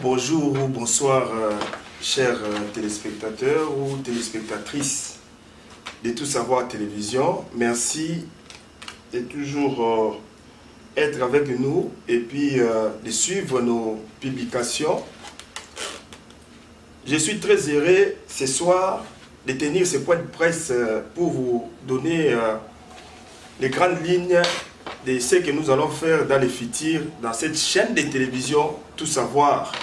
bonjour ou bonsoir, chers téléspectateurs ou téléspectatrices de Tout Savoir Télévision. Merci de toujours être avec nous et puis de suivre nos publications. Je suis très heureux ce soir de tenir ce point de presse pour vous donner les grandes lignes de ce que nous allons faire dans le futur, dans cette chaîne de télévision Tout Savoir.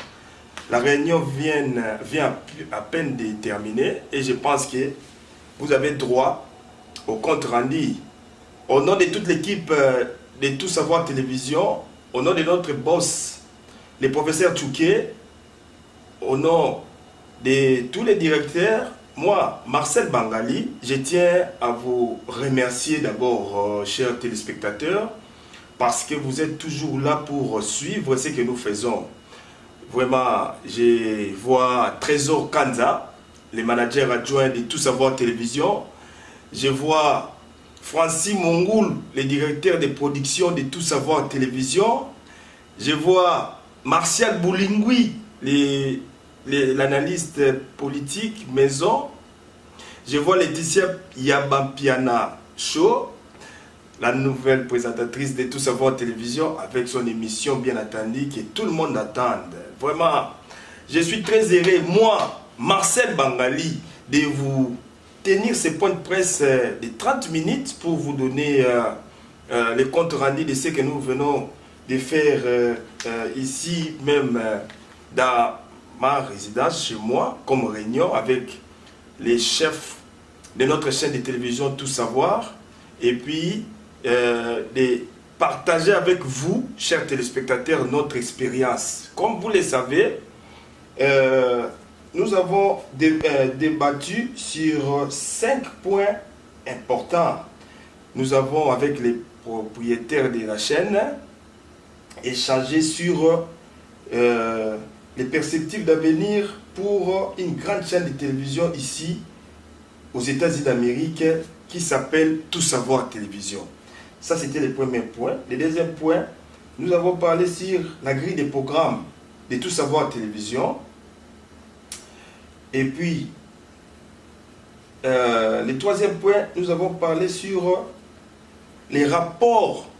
La réunion vient à peine de terminer et je pense que vous avez droit au compte rendu. Au nom de toute l'équipe de Tout Savoir Télévision, au nom de notre boss, le professeur Tchouké, au nom de tous les directeurs, moi, Marcel Bangali, je tiens à vous remercier d'abord, chers téléspectateurs, parce que vous êtes toujours là pour suivre ce que nous faisons. Vraiment, je vois Trésor Kanza, le manager adjoint de Tout Savoir Télévision. Je vois Francis Mongoul, le directeur de production de Tout Savoir Télévision. Je vois Martial Boulingui, l'analyste politique maison. Je vois Laetitia Yabampiana Show, la nouvelle présentatrice de Tout Savoir Télévision, avec son émission bien attendue que tout le monde attend. Vraiment, je suis très heureux, moi, Marcel Bangali, de vous tenir ce point de presse de 30 minutes pour vous donner les comptes rendus de ce que nous venons de faire ici même dans ma résidence chez moi, comme réunion avec les chefs de notre chaîne de télévision Tout Savoir, et puis de partager avec vous, chers téléspectateurs, notre expérience. Comme vous le savez, nous avons débattu sur 5 points importants. Nous avons, avec les propriétaires de la chaîne, échangé sur les perspectives d'avenir pour une grande chaîne de télévision ici aux États-Unis d'Amérique qui s'appelle Tout Savoir Télévision. Ça, c'était le premier point. Le deuxième point, nous avons parlé sur la grille des programmes de Tout Savoir Télévision. Et puis, le troisième point, nous avons parlé sur les rapports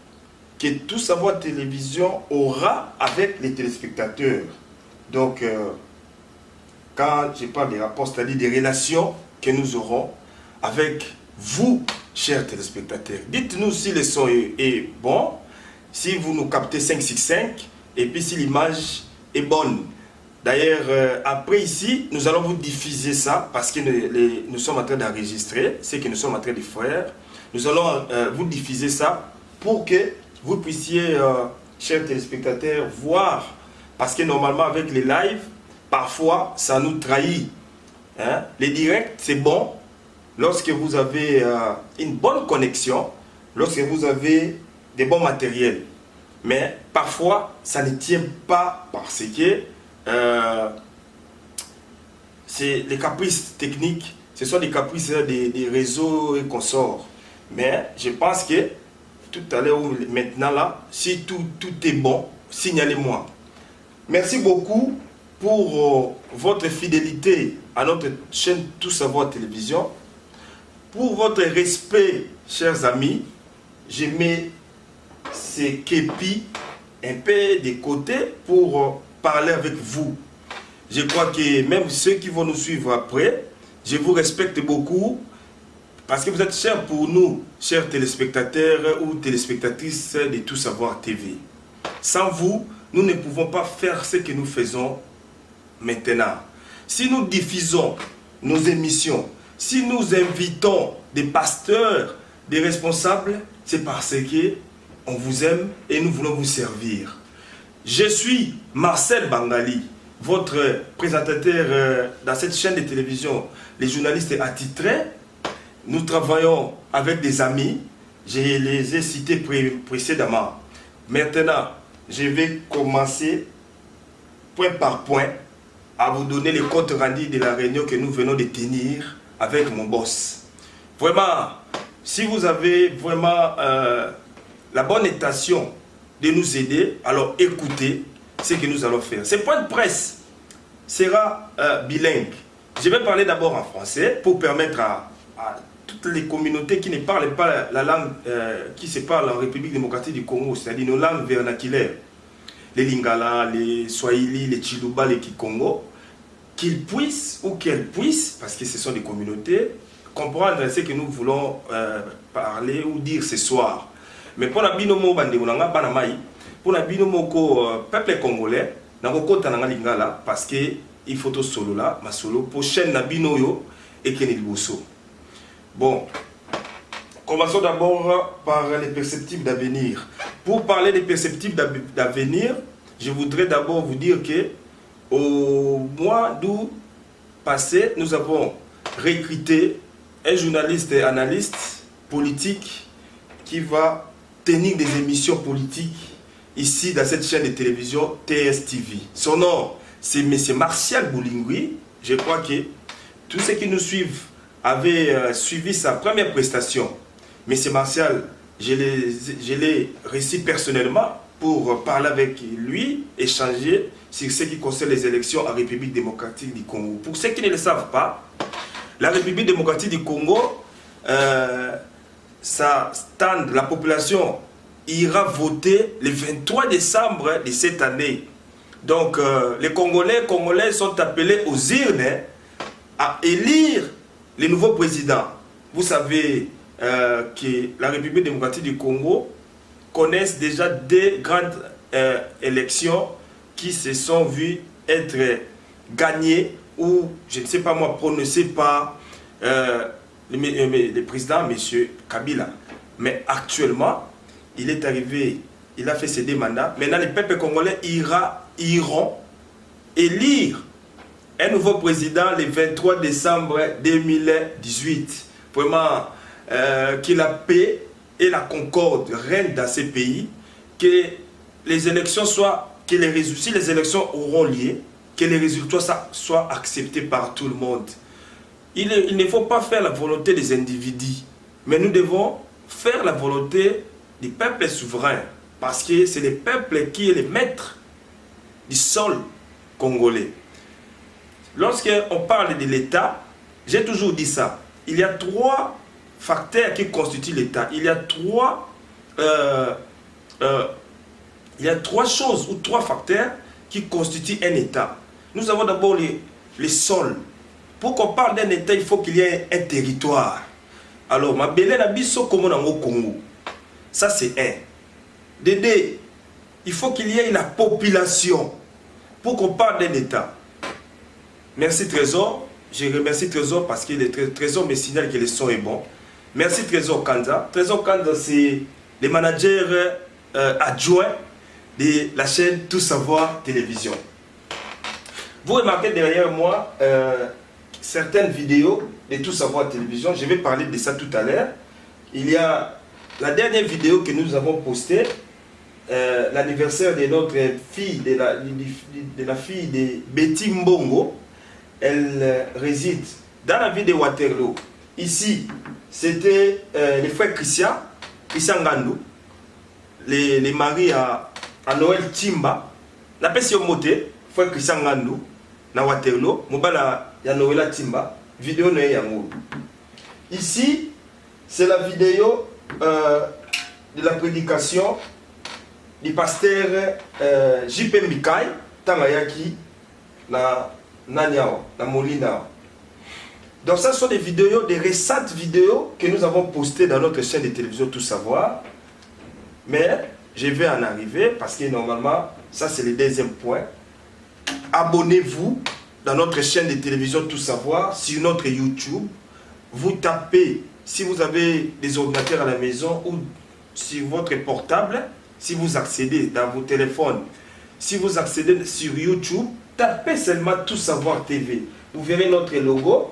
que Tout Savoir Télévision aura avec les téléspectateurs. Donc, quand je parle des rapports, c'est-à-dire des relations que nous aurons avec vous, chers téléspectateurs. Dites-nous si le son est bon, si vous nous captez 565, et puis si l'image est bonne. D'ailleurs, après ici, nous allons vous diffuser ça, parce que nous sommes en train d'enregistrer, ce que nous sommes en train de faire. Nous allons vous diffuser ça pour que vous puissiez, chers téléspectateurs, voir. Parce que normalement, avec les lives, parfois, ça nous trahit. Hein? Les directs, c'est bon lorsque vous avez une bonne connexion, lorsque vous avez des bons matériels. Mais parfois, ça ne tient pas parce que c'est les caprices techniques, ce sont des caprices des réseaux et consorts. Mais je pense que tout à l'heure ou maintenant là, si tout est bon, signalez-moi. Merci beaucoup pour votre fidélité à notre chaîne Tout Savoir Télévision. Pour votre respect, chers amis, je mets ces képis un peu de côté pour parler avec vous. Je crois que même ceux qui vont nous suivre après, je vous respecte beaucoup parce que vous êtes chers pour nous, chers téléspectateurs ou téléspectatrices de Tout Savoir TV. Sans vous, nous ne pouvons pas faire ce que nous faisons maintenant. Si nous diffusons nos émissions, si nous invitons des pasteurs, des responsables, c'est parce que on vous aime et nous voulons vous servir. Je suis Marcel Bangali, votre présentateur dans cette chaîne de télévision, les journalistes attitrés. Nous travaillons avec des amis, je les ai cités précédemment. Maintenant, je vais commencer point par point à vous donner le compte rendu de la réunion que nous venons de tenir avec mon boss. Vraiment, si vous avez vraiment la bonne intention de nous aider, alors écoutez ce que nous allons faire. Ce point de presse sera bilingue. Je vais parler d'abord en français pour permettre à toutes les communautés qui ne parlent pas la langue qui se parle en République démocratique du Congo, c'est-à-dire nos langues vernaculaires, les Lingala, les Swahili, les Chiluba, les Kikongo, qu'ils puissent ou qu'elles puissent, parce que ce sont des communautés, comprendre ce que nous voulons parler ou dire ce soir. Mais pour la binomo bandegonanga banamai, pour la binomo peuple congolais, n'ako tananga lingala parce que il faut tout solo là, ma solo prochaine na binoyo et que bosso. Bon, commençons d'abord par les perspectives d'avenir. Pour parler des perspectives d'avenir, je voudrais d'abord vous dire que au mois d'août passé, nous avons recruté un journaliste et analyste politique qui va tenir des émissions politiques ici dans cette chaîne de télévision TSTV. Son nom, c'est M. Martial Boulingui. Je crois que tous ceux qui nous suivent avaient suivi sa première prestation. M. Martial, je l'ai reçu personnellement pour parler avec lui, échanger sur ce qui concerne les élections en République démocratique du Congo. Pour ceux qui ne le savent pas, la République démocratique du Congo, la population ira voter le 23 décembre de cette année. Donc, les Congolais sont appelés aux urnes à élire les nouveaux présidents. Vous savez que la République démocratique du Congo connaissent déjà des grandes élections qui se sont vues être gagnées ou, je ne sais pas moi, prononcées par le président, M. Kabila. Mais actuellement, il est arrivé, il a fait ses deux mandats. Maintenant, les peuples congolais iront élire un nouveau président le 23 décembre 2018. Vraiment, que la paix et la concorde règnent dans ces pays, que les élections soient, que les résultats, si les élections auront lieu, que les résultats soient acceptés par tout le monde. Il ne faut pas faire la volonté des individus, mais nous devons faire la volonté du peuple souverain, parce que c'est le peuple qui est le maître du sol congolais. Lorsqu'on parle de l'État, j'ai toujours dit ça, il y a trois facteurs qui constituent l'État. Il y a trois choses ou trois facteurs qui constituent un État. Nous avons d'abord les sols. Pour qu'on parle d'un État, il faut qu'il y ait un territoire. Alors, ma belle nabiso comme on au Congo. Ça, c'est un. Dédé, il faut qu'il y ait la population pour qu'on parle d'un État. Merci Trésor. Je remercie Trésor parce que le Trésor me signale que le son est bon. Merci Trésor Kanza. Trésor Kanza, c'est le manager adjoint de la chaîne Tout Savoir Télévision. Vous remarquez derrière moi certaines vidéos de Tout Savoir Télévision. Je vais parler de ça tout à l'heure. Il y a la dernière vidéo que nous avons postée, l'anniversaire de notre fille, de la fille de Betty Mbongo. Elle réside dans la ville de Waterloo. Ici, c'était les frères Christian Ngandou, les maris à Noël Timba. La personne moté, frère Christian Ngandou, na Waterloo, mobala ya Noël Timba, vidéo ne yango. Ici, c'est la vidéo de la prédication du pasteur J.P. Mikai, Tangayaki, na Nanyao, na Molina. Donc ça sont des vidéos, des récentes vidéos que nous avons postées dans notre chaîne de télévision Tout Savoir. Mais je vais en arriver parce que normalement, ça c'est le deuxième point. Abonnez-vous dans notre chaîne de télévision Tout Savoir, sur notre YouTube. Vous tapez, si vous avez des ordinateurs à la maison ou sur votre portable, si vous accédez dans vos téléphones, si vous accédez sur YouTube, tapez seulement Tout Savoir TV. Vous verrez notre logo.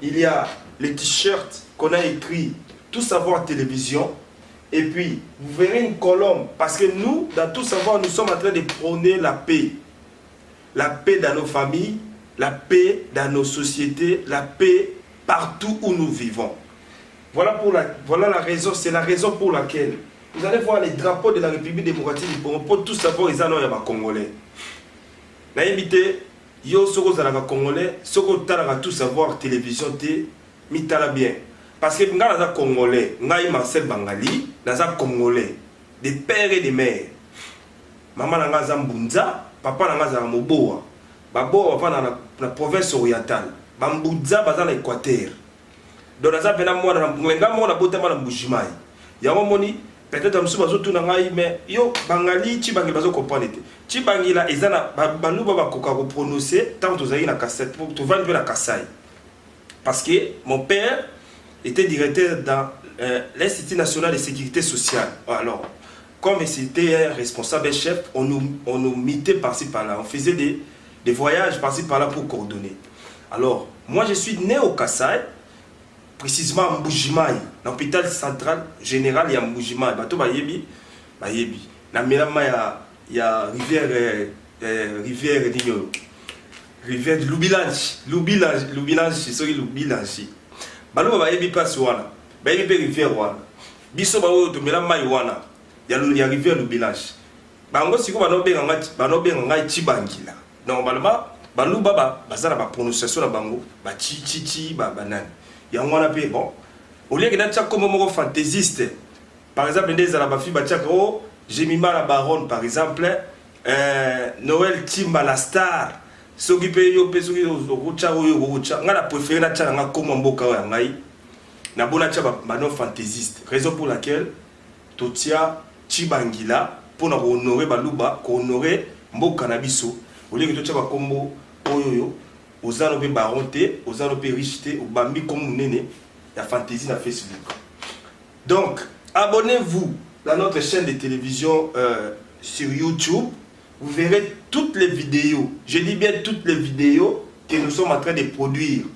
Il y a les t-shirts qu'on a écrit Tout Savoir Télévision. Et puis, vous verrez une colonne. Parce que nous, dans Tout Savoir, nous sommes en train de prôner la paix. La paix dans nos familles, la paix dans nos sociétés, la paix partout où nous vivons. Voilà la raison, c'est la raison pour laquelle vous allez voir les drapeaux de la République démocratique du Congo pour Tout Savoir, ils en ont Congolais. N'a invité yo soko zalaka congolais soko talaka tout savoir télévision te mitala bien parce que nga naza congolais ngai Marcel Bangali naza congolais des pères et des mères maman nanga za mbunza papa nanga za moboa baboa bafana na province orientale bambunza baza na Équateur donc naza pena mwana nga mwana botama na Mbujimai yango moni peut-être musu bazotuna ngai mais yo Bangali Chibangi bazo comprendre te Chibangi la ezana baluba bakoka ko prononcer tant tozali na cassette pour to vendre la Kasai parce que mon père était directeur dans l'Institut national de sécurité sociale. Alors comme c'était responsable chef, on nous mitait par-ci par-là, on faisait des voyages par-ci par-là pour coordonner. Alors moi je suis né au Kasai, précisément à Mbujimai, dans l'hôpital central général, il y a Mbujimai. Bato bayebi. Na melama ya rivière de Lubilanchi, c'est Lubilanchi. Balo bayebi pas wana. Bayebi rivière wana. Biso bawo to melama wana. Ya rivière Lubilanchi. Bango siko banobenga ngai Chibangila. Normalement, baluba bazana ba prononciation na bango, ba chi banani. Il y a un peu bon. Au lieu de faire comme un fantaisiste, par exemple, des Alabafi, Jemima la Baronne, par exemple, Noël Timba la star, ceux qui payent au peso, on a préféré la tchala comme un boka wangai, na bona tchaba manon fantaisiste. Raison pour laquelle Totia Chibangila pour honorer Baluba, honorer Mboka Nabiso, au lieu de tchaba combo oyoyo. Aux anopé baronté, aux anopé richité, au bambi comme néné, la fantaisie na Facebook. Donc, abonnez-vous à notre chaîne de télévision sur YouTube. Vous verrez toutes les vidéos. Je dis bien toutes les vidéos que nous sommes en train de produire.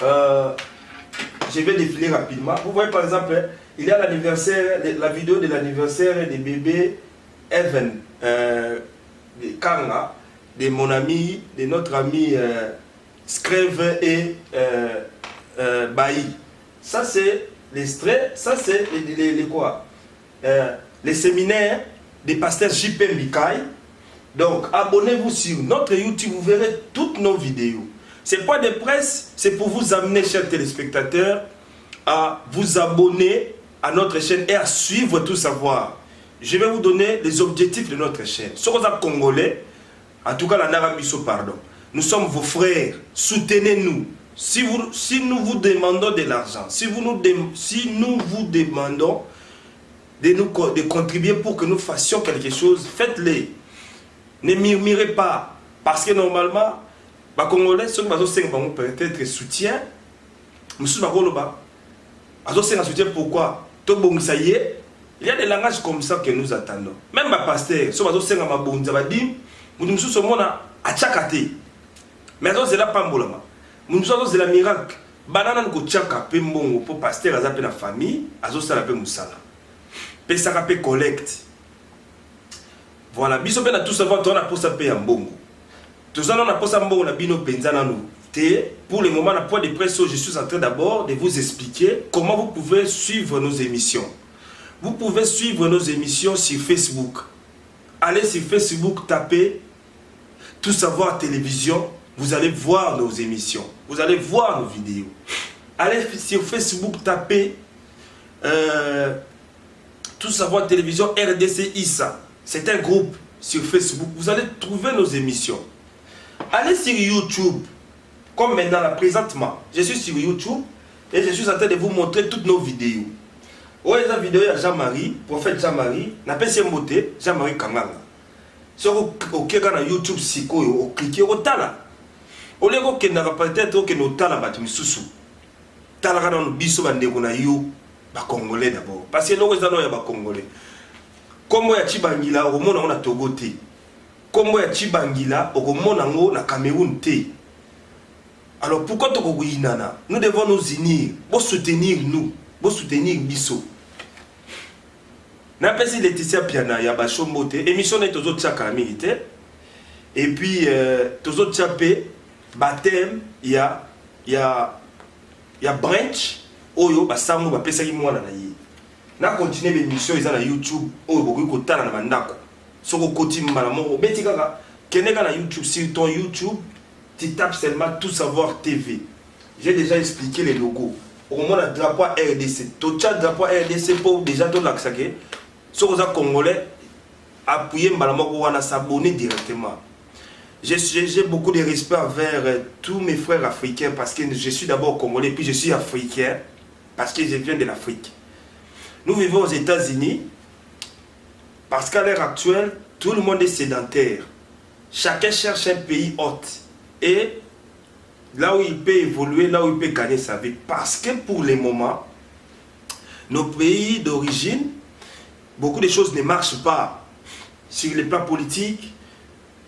Je vais défiler rapidement. Vous voyez par exemple, il y a l'anniversaire, la vidéo de l'anniversaire des bébés Evan, de Kanga, de mon ami, de notre ami Screve et Bailly. Ça c'est l'extrait, ça c'est les quoi les séminaires des pasteurs JP Mikaï. Donc abonnez-vous sur notre YouTube, vous verrez toutes nos vidéos. C'est pas de presse, c'est pour vous amener, chers téléspectateurs, à vous abonner à notre chaîne et à suivre tout savoir. Je vais vous donner les objectifs de notre chaîne. Sur les Congolais, en tout cas la Naramiso, pardon. Nous sommes vos frères, soutenez-nous. Si nous vous demandons de l'argent, si nous vous demandons de contribuer pour que nous fassions quelque chose, faites-le. Ne murmurez pas. Parce que normalement, les Congolais, ceux qui ont peut-être soutien, nous sommes soutien pourquoi? Il y a des langages comme ça que nous attendons. Même les pasteurs, ceux qui ont mais c'est la pambolama. Nous sommes la miracle. Banana ko tchaka pe mbongo pour pasteur azape na famille, azo sala pe musala. Pe saka pe collecte. Voilà, biso pe na tout savoir toi na posa pe mbongo. Tout ça on a posa mbongo na bino penza na nous. Pour le moment, à point de presse, je suis en train d'abord de vous expliquer comment vous pouvez suivre nos émissions. Vous pouvez suivre nos émissions sur Facebook. Allez sur Facebook, tapez Tout Savoir Télévision. Vous allez voir nos émissions. Vous allez voir nos vidéos. Allez sur Facebook, tapez Tout Savoir Télévision RDC ISA. C'est un groupe sur Facebook. Vous allez trouver nos émissions. Allez sur YouTube. Comme maintenant, là, présentement, je suis sur YouTube et je suis en train de vous montrer toutes nos vidéos. Où est la vidéo de Jean-Marie, prophète Jean-Marie, n'a pas si beauté, Jean-Marie Kanganga. Sur au YouTube, si vous cliquez au tala. Au lieu que n'a peut-être que nos tala bat misusu. Tala kana no biso bande kona yo ba congolais d'abord. Parce que nous ezano ya ba congolais. Comme ya Chibangila au mona on a Togo te. Comme ya Chibangila au mona ngo na Cameroun te. Alors pourquoi Togo inana? Nous devons nous unir, pour soutenir nous, pour soutenir biso. N'a pas si Laetitia Piana ya ba chombote, émission est aux autres chakra militaire. Et puis aux autres chapé baptême ya branch oyo ba sango ba pesa ki mwana na yi. Na continuer l'émission ils na YouTube oyo bokoki kotala na bandako. Soko koti mbala moko beti kaka Kenega YouTube, sur ton YouTube, tu tapes seulement Tout Savoir TV. J'ai déjà expliqué les logos. Au moins, le drapeau RDC. Tu as le drapeau RDC pour déjà tout l'accès. Si vous êtes Congolais, appuyez Mbalamoko à s'abonner directement. J'ai beaucoup de respect envers tous mes frères africains parce que je suis d'abord Congolais, puis je suis africain parce que je viens de l'Afrique. Nous vivons aux États-Unis parce qu'à l'heure actuelle, tout le monde est sédentaire. Chacun cherche un pays hôte. Et là où il peut évoluer, là où il peut gagner sa vie. Parce que pour le moment, nos pays d'origine, beaucoup de choses ne marchent pas. Sur le plan politique,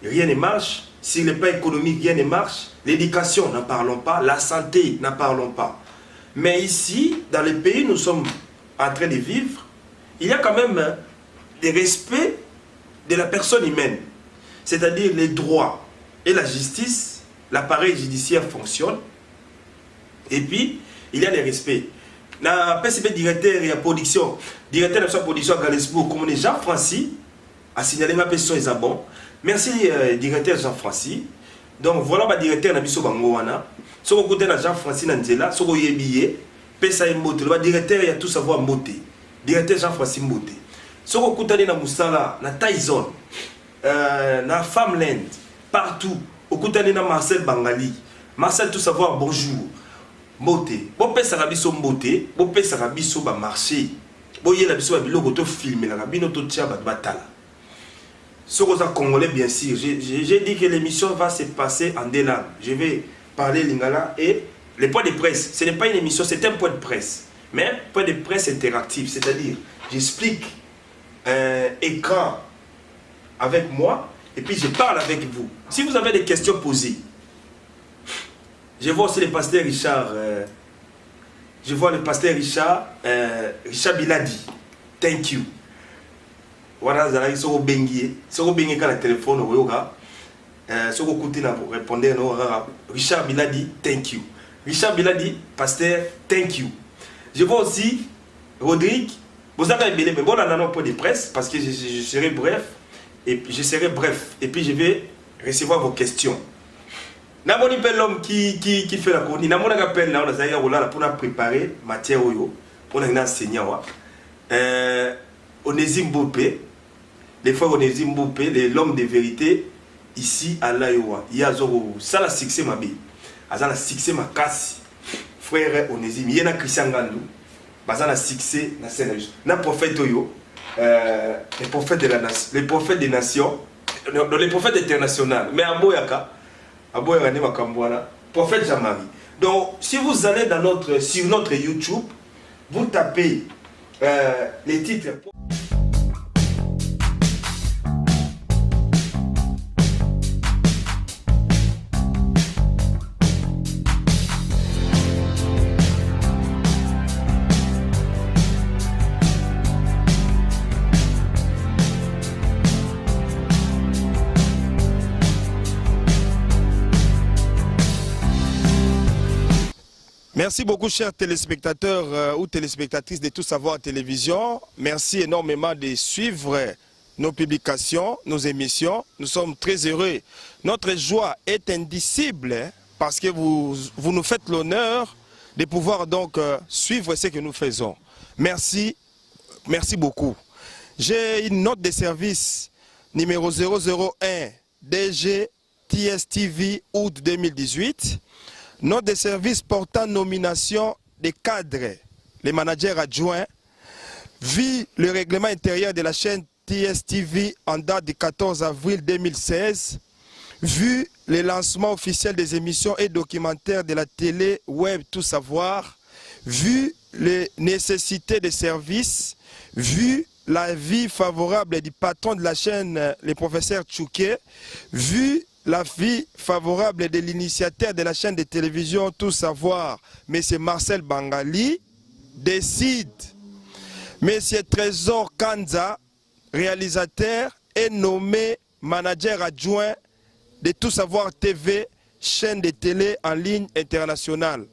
rien ne marche. Sur le plan économique, rien ne marche. L'éducation, n'en parlons pas. La santé, n'en parlons pas. Mais ici, dans le pays où nous sommes en train de vivre, il y a quand même le respect de la personne humaine. C'est-à-dire les droits et la justice, l'appareil judiciaire fonctionne. Et puis, il y a le respect. Le PCB directeur et la production, directeur de la production à Galesbourg, comme on est Jean-Francis, a signalé ma personne et bon. Merci, directeur Jean-Francis. Donc, voilà le directeur de la Bangoana. Si vous écoutez Jean-Francis Nandela, si vous avez Pesa et Mote, le directeur, il y a tout savoir Mote. Directeur Jean-Francis Mote. Si vous écoutez dans Moussala, dans Tyson, dans Farmland, partout, vous écoutez dans Marcel Bangali. Marcel, tout savoir bonjour. Mote. Vous Pesa Rabiso Mote, vous Pesa Rabiso marché. Vous avez Rabiso Rabiso filmé, la Rabino Totia Batala. Sur les Congolais, bien sûr, j'ai dit que l'émission va se passer en deux langues. Je vais parler lingala et les points de presse. Ce n'est pas une émission, c'est un point de presse. Mais un point de presse interactif, c'est-à-dire, j'explique écran avec moi et puis je parle avec vous. Si vous avez des questions posées, je vois aussi le pasteur Richard. Je vois le pasteur Richard Biladi. Thank you. Voilà, vous allez sur Bengi. Sur Bengi, quand le téléphone, vous avez sur côté, vous répondez, Richard Biladi, thank you. Richard Biladi, pasteur, thank you. Je vois aussi Rodrigue. Vous avez belé, mais bon, on a un point de presse parce que je serai bref. Et puis je serai bref. Et puis je vais recevoir vos questions. Namoni appelle l'homme qui fait la chronique. Namoni appelle là, on a pour préparer matière pour enseigner. Onésime Bopé, les frères Onésime Bopé, l'homme de vérité, ici à l'Aïwa. Il y a ça la succès ma vie. Ça la succès ma casse. Frère Onésime, il y a Christian Gandou. Ça la succès na Sénégal. Na prophète Oyo, les prophètes de la nation, les prophètes des nations, les prophètes internationaux. Mais à Boyaka, prophète Jean-Marie. Donc, si vous allez sur notre YouTube, vous tapez les titres. Merci beaucoup, chers téléspectateurs ou téléspectatrices de Tout Savoir Télévision. Merci énormément de suivre nos publications, nos émissions. Nous sommes très heureux. Notre joie est indicible parce que vous nous faites l'honneur de pouvoir donc suivre ce que nous faisons. Merci, merci beaucoup. J'ai une note de service numéro 001 DG TSTV août 2018. Note de service portant nomination des cadres, les managers adjoints, vu le règlement intérieur de la chaîne TSTV en date du 14 avril 2016, vu le lancement officiel des émissions et documentaires de la télé web Tout Savoir, vu les nécessités de services, vu l'avis favorable du patron de la chaîne, le professeur Tchouké, vu l'avis favorable de l'initiateur de la chaîne de télévision Tout Savoir, M. Marcel Bangali, décide M. Trésor Kanza, réalisateur, est nommé manager adjoint de Tout Savoir TV, chaîne de télé en ligne internationale.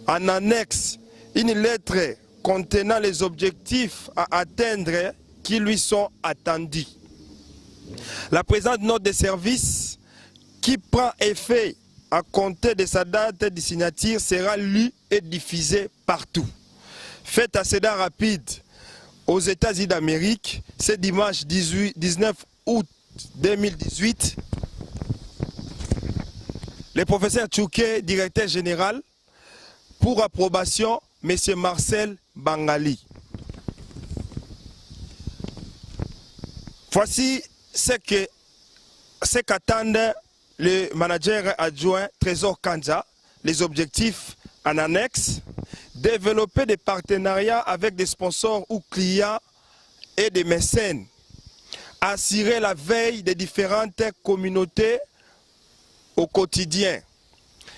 En annexe, une lettre contenant les objectifs à atteindre qui lui sont attendus. La présente note de service qui prend effet à compter de sa date de signature sera lue et diffusée partout. Faites accéder rapide aux États-Unis d'Amérique ce dimanche 19 août 2018. Le professeur Tchouké, directeur général, pour approbation, M. Marcel Bangali. Voici ce qu'attendent le manager adjoint Trésor Kanja, les objectifs en annexe, développer des partenariats avec des sponsors ou clients et des mécènes, assurer la veille des différentes communautés au quotidien,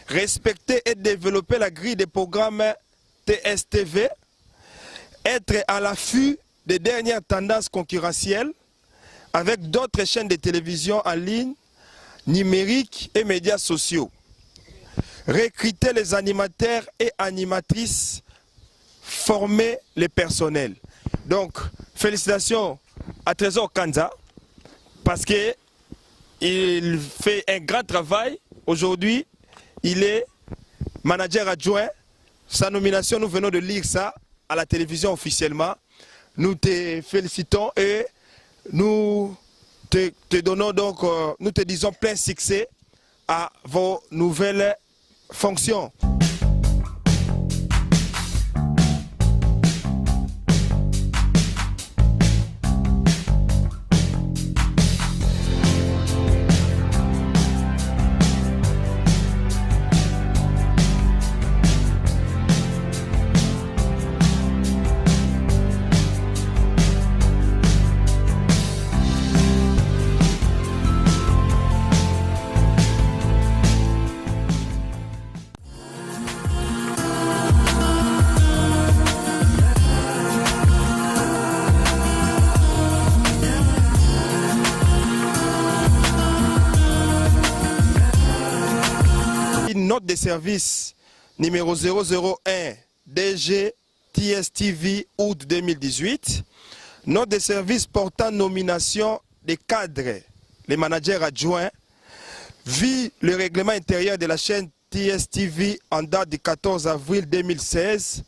respecter et développer la grille des programmes TSTV, être à l'affût des dernières tendances concurrentielles avec d'autres chaînes de télévision en ligne, numériques et médias sociaux. Recruter les animateurs et animatrices, former les personnels. Donc, félicitations à Trésor Kanja parce qu'il fait un grand travail. Aujourd'hui, il est manager adjoint. Sa nomination, nous venons de lire ça à la télévision officiellement. Nous te félicitons et nous te donnons donc, nous te disons plein succès à vos nouvelles fonctions. Note de service numéro 001 DG TSTV août 2018. Note de service portant nomination des cadres, les managers adjoints, vu le règlement intérieur de la chaîne TSTV en date du 14 avril 2016,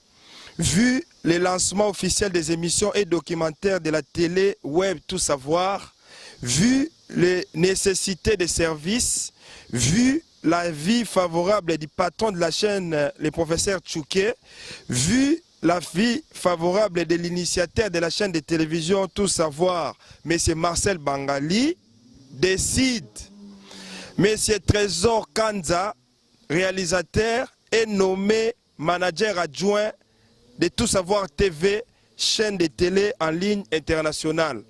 vu le lancement officiel des émissions et documentaires de la télé web Tout Savoir, vu les nécessités des services, vu l'avis favorable du patron de la chaîne, le professeur Tchouké, vu l'avis favorable de l'initiateur de la chaîne de télévision Tout Savoir, M. Marcel Bangali, décide M. Trésor Kanja, réalisateur, est nommé manager adjoint de Tout Savoir TV, chaîne de télé en ligne internationale.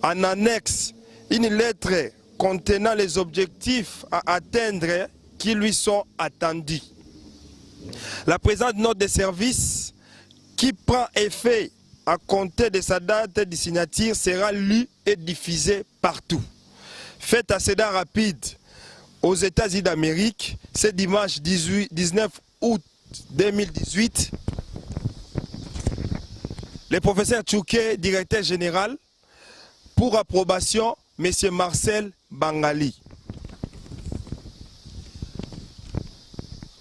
En annexe, une lettre contenant les objectifs à atteindre qui lui sont attendus. La présente note de service qui prend effet à compter de sa date de signature sera lue et diffusée partout. Faites accéder rapide aux États-Unis d'Amérique ce dimanche 19 août 2018. Le professeur Tchouké, directeur général, pour approbation, M. Marcel Bangali.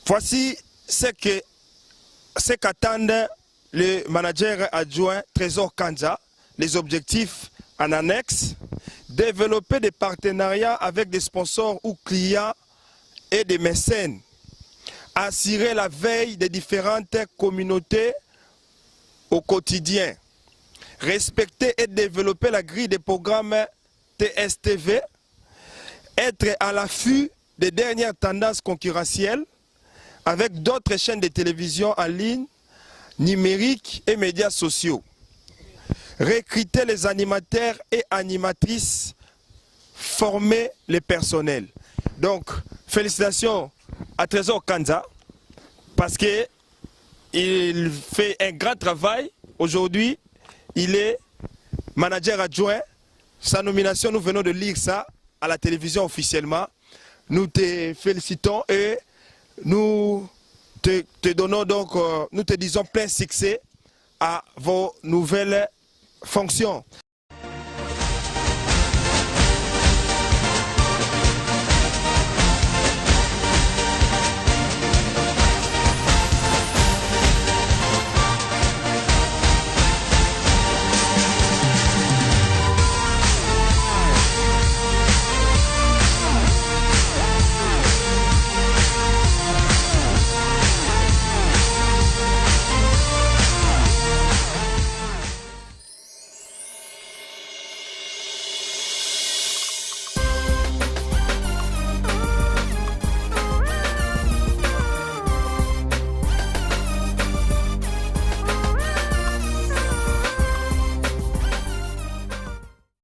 Voici ce qu'attendent le manager adjoint Trésor Kanja, les objectifs en annexe, développer des partenariats avec des sponsors ou clients et des mécènes, assurer la veille des différentes communautés au quotidien, respecter et développer la grille des programmes TSTV, être à l'affût des dernières tendances concurrentielles avec d'autres chaînes de télévision en ligne, numériques et médias sociaux. Recruter les animateurs et animatrices, former les personnels. Donc, félicitations à Trésor Kanda parce qu'il fait un grand travail. Aujourd'hui, il est manager adjoint. Sa nomination, nous venons de lire ça à la télévision officiellement. Nous te félicitons et nous te donnons donc, nous te disons plein succès à vos nouvelles fonctions.